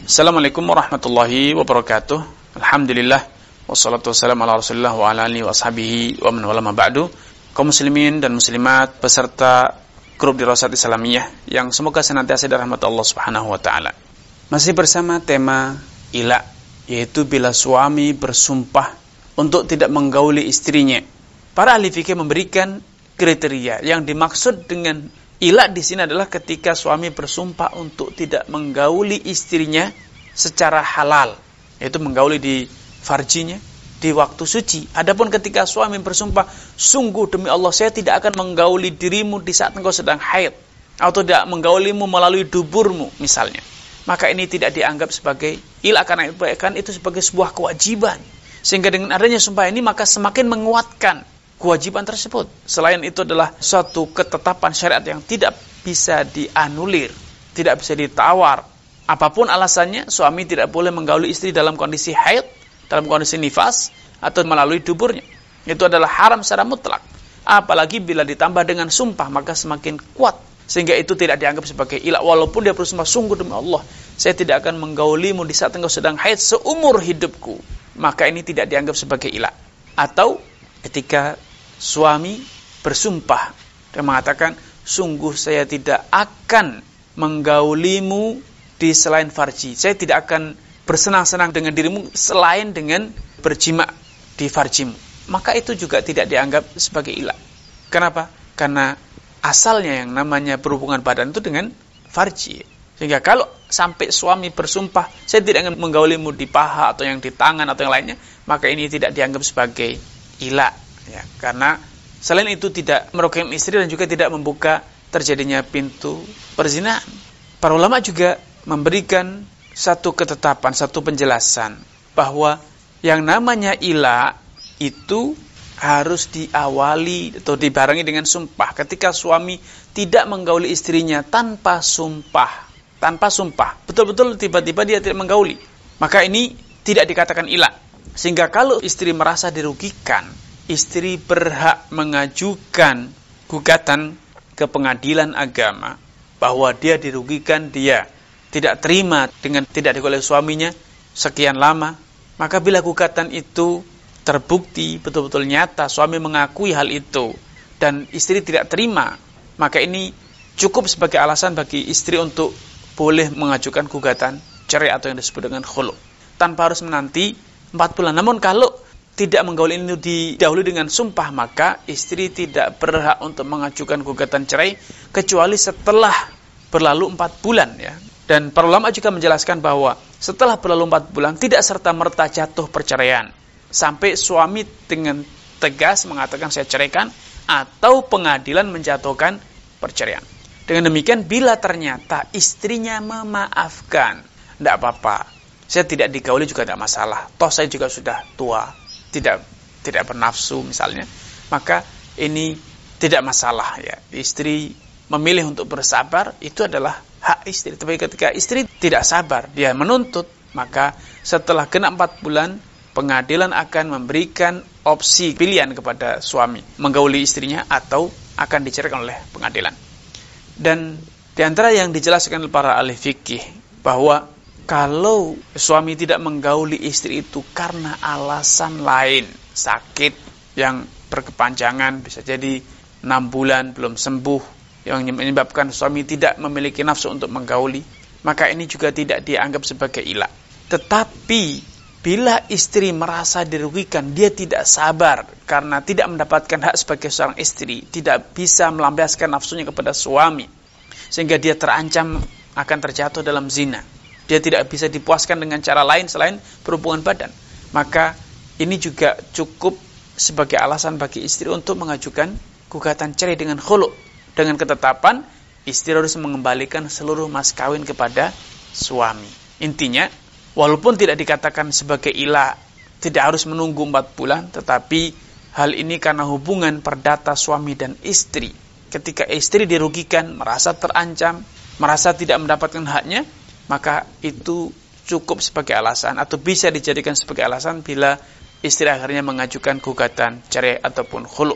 Assalamualaikum warahmatullahi wabarakatuh. Alhamdulillah wassalatu wassalamu ala Rasulillah wa ala alihi wa ashabihi wa man wala ma ba'du. Kaum muslimin dan muslimat peserta grup Dirasat Islamiyah yang semoga senantiasa dirahmati Allah Subhanahu wa taala. Masih bersama tema ila, yaitu bila suami bersumpah untuk tidak menggauli istrinya. Para ahli fikih memberikan kriteria. Yang dimaksud dengan ila di sini adalah ketika suami bersumpah untuk tidak menggauli istrinya secara halal, yaitu menggauli di farjinya di waktu suci. Adapun ketika suami bersumpah, sungguh demi Allah saya tidak akan menggauli dirimu di saat engkau sedang haid, atau tidak menggaulimu melalui duburmu misalnya, maka ini tidak dianggap sebagai ila, karena itu sebagai sebuah kewajiban. Sehingga dengan adanya sumpah ini maka semakin menguatkan kewajiban tersebut. Selain itu adalah suatu ketetapan syariat yang tidak bisa dianulir, tidak bisa ditawar. Apapun alasannya, suami tidak boleh menggauli istri dalam kondisi haid, dalam kondisi nifas, atau melalui duburnya. Itu adalah haram secara mutlak. Apalagi bila ditambah dengan sumpah, maka semakin kuat. Sehingga itu tidak dianggap sebagai ila. Walaupun dia bersumpah, sungguh demi Allah, saya tidak akan menggaulimu di saat engkau sedang haid seumur hidupku. Maka ini tidak dianggap sebagai ila. Atau ketika suami bersumpah dan mengatakan, sungguh saya tidak akan menggaulimu di selain farji, saya tidak akan bersenang-senang dengan dirimu selain dengan berjima di farjimu, maka itu juga tidak dianggap sebagai ila. Kenapa? Karena asalnya yang namanya berhubungan badan itu dengan farji. Sehingga kalau sampai suami bersumpah, saya tidak akan menggaulimu di paha atau yang di tangan atau yang lainnya, maka ini tidak dianggap sebagai ila. Ya, karena selain itu tidak merugikan istri dan juga tidak membuka terjadinya pintu perzinahan. Para ulama juga memberikan satu ketetapan, satu penjelasan bahwa yang namanya ila itu harus diawali atau dibarengi dengan sumpah. Ketika suami tidak menggauli istrinya tanpa sumpah, betul-betul tiba-tiba dia tidak menggauli, maka ini tidak dikatakan ila. Sehingga kalau istri merasa dirugikan, istri berhak mengajukan gugatan ke pengadilan agama bahwa dia dirugikan, dia tidak terima dengan tidak digauli suaminya sekian lama. Maka bila gugatan itu terbukti betul-betul nyata, suami mengakui hal itu dan istri tidak terima, maka ini cukup sebagai alasan bagi istri untuk boleh mengajukan gugatan cerai atau yang disebut dengan khulu tanpa harus menanti 4 bulan. Namun kalau tidak menggauli ini didahului dengan sumpah, maka istri tidak berhak untuk mengajukan gugatan cerai kecuali setelah berlalu 4 bulan ya. Dan para ulama juga menjelaskan bahwa setelah berlalu 4 bulan tidak serta-merta jatuh perceraian sampai suami dengan tegas mengatakan saya ceraikan atau pengadilan menjatuhkan perceraian. Dengan demikian bila ternyata istrinya memaafkan, tidak apa-apa, saya tidak digauli juga tidak masalah, toh saya juga sudah tua, tidak bernafsu misalnya, maka ini tidak masalah ya. Istri memilih untuk bersabar, itu adalah hak istri. Tapi ketika istri tidak sabar, dia menuntut, maka setelah genap 4 bulan pengadilan akan memberikan opsi pilihan kepada suami, menggauli istrinya atau akan diceraikan oleh pengadilan. Dan di antara yang dijelaskan oleh para ahli fikih bahwa kalau suami tidak menggauli istri itu karena alasan lain, sakit yang berkepanjangan, bisa jadi 6 bulan belum sembuh, yang menyebabkan suami tidak memiliki nafsu untuk menggauli, maka ini juga tidak dianggap sebagai ila. Tetapi bila istri merasa dirugikan, dia tidak sabar karena tidak mendapatkan hak sebagai seorang istri, tidak bisa melampiaskan nafsunya kepada suami, sehingga dia terancam akan terjatuh dalam zina, dia tidak bisa dipuaskan dengan cara lain selain berhubungan badan, maka ini juga cukup sebagai alasan bagi istri untuk mengajukan gugatan cerai dengan khulu, dengan ketetapan istri harus mengembalikan seluruh mas kawin kepada suami. Intinya, walaupun tidak dikatakan sebagai ila, tidak harus menunggu 4 bulan, tetapi hal ini karena hubungan perdata suami dan istri. Ketika istri dirugikan, merasa terancam, merasa tidak mendapatkan haknya, maka itu cukup sebagai alasan atau bisa dijadikan sebagai alasan bila istri akhirnya mengajukan gugatan cerai ataupun khulu.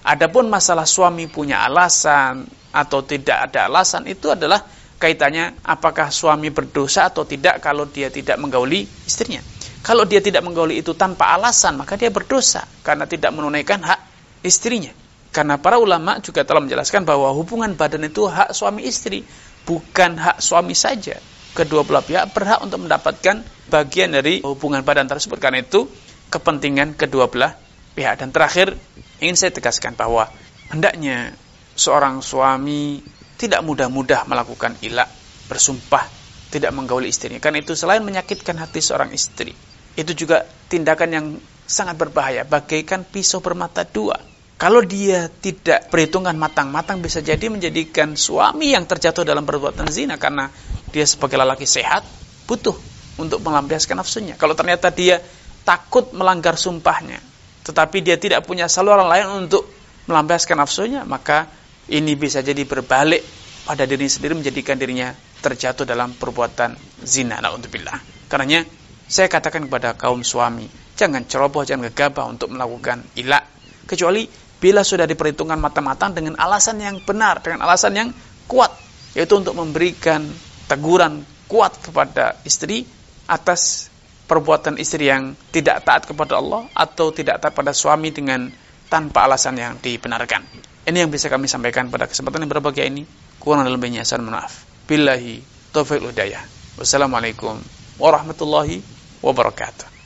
Adapun masalah suami punya alasan atau tidak ada alasan, itu adalah kaitannya apakah suami berdosa atau tidak kalau dia tidak menggauli istrinya. Kalau dia tidak menggauli itu tanpa alasan, maka dia berdosa karena tidak menunaikan hak istrinya. Karena para ulama juga telah menjelaskan bahwa hubungan badan itu hak suami istri, bukan hak suami saja. Kedua belah pihak berhak untuk mendapatkan bagian dari hubungan badan tersebut. Karena itu kepentingan kedua belah pihak. Dan terakhir, ingin saya tegaskan bahwa hendaknya seorang suami tidak mudah-mudah melakukan ilah, bersumpah tidak menggauli istrinya. Karena itu selain menyakitkan hati seorang istri, itu juga tindakan yang sangat berbahaya, bagaikan pisau bermata dua. Kalau dia tidak perhitungan matang-matang, bisa jadi menjadikan suami yang terjatuh dalam perbuatan zina, karena dia sebagai lelaki sehat butuh untuk melampiaskan nafsunya. Kalau ternyata dia takut melanggar sumpahnya, tetapi dia tidak punya saluran lain untuk melampiaskan nafsunya, maka ini bisa jadi berbalik pada diri sendiri, menjadikan dirinya terjatuh dalam perbuatan zina. Na'udzubillah. Karenanya saya katakan kepada kaum suami, jangan ceroboh, jangan gegabah untuk melakukan ilah, kecuali bila sudah diperhitungkan matang-matang dengan alasan yang benar, dengan alasan yang kuat, yaitu untuk memberikan teguran kuat kepada istri atas perbuatan istri yang tidak taat kepada Allah atau tidak taat pada suami dengan tanpa alasan yang dibenarkan. Ini yang bisa kami sampaikan pada kesempatan yang berbahagia ini. Kurang dan lebihnya saya mohon maaf. Billahi taufiq wal hidayah. Wassalamualaikum warahmatullahi wabarakatuh.